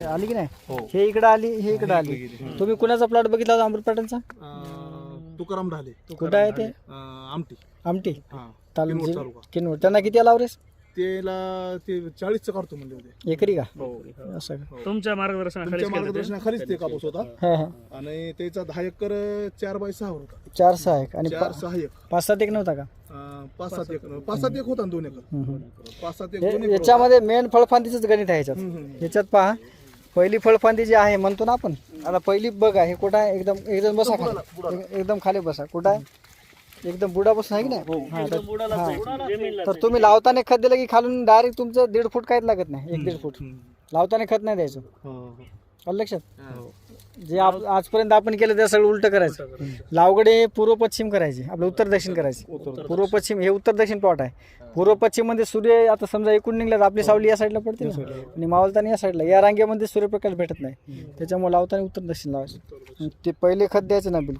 आली की नाही? हो. हे इकडे आली, हे इकडे आली. तुम्ही कुणाचा प्लॉट बघितला होता अमृत पॅटर्नचा? तुकाराम ढाले कुठं आहे ते? आमटी आमटी हा तालुका किनवट तालुका. किनवट. त्यांना किती आला रे त्याला ते 40चं काढतो म्हणले होते. एकरी का? असं का? तुमच्या मार्गदर्शनाखाली तुमच्या मार्गदर्शनाखालीच ते कापूस होता हा हा. आणि त्याचा 10 एकर 4x6 होता. 4-6 एक आणि 4-6 एक 5-7 एक नव्हता का? 5-7 एक 5-7 एक होता 2 एकर. 5-7 एक 2 एकर याच्यामध्ये मेन फळफांदीच गणित आहे याच्यात. होता. याच्यात पहा, पहिली फळफांदी जी आहे म्हणतो ना आपण, आता पहिली बघ आहे कुठं आहे, एकदम एकदम बसा खाली, एकदम खाली बसा. कुठं आहे? एकदम बुडा बसून आहे की नाही? हा, तर तुम्ही लावताना खत दिलं की खालून डायरेक्ट तुमचं 1.5 फूट काहीच लागत नाही. 1-1.5 फूट लावताना खत नाही द्यायचं. आलं लक्षात? जे आजपर्यंत आपण केलं ते सगळं उलट करायचं. लावगड हे पूर्व पश्चिम करायचे, आपलं उत्तर दक्षिण करायचे. पूर्व पश्चिम हे उत्तर दक्षिण प्लॉट आहे. पूर्व पश्चिम मध्ये सूर्य आता समजा एकूण निघला तर आपली सावली या साईडला पडते ना, आणि मावळताना या साईडला. या रांगेमध्ये सूर्यप्रकाश भेटत नाही, त्याच्यामुळे लावताना उत्तर दक्षिण लावायचं. ते पहिले खत द्यायचं ना बिलकुल.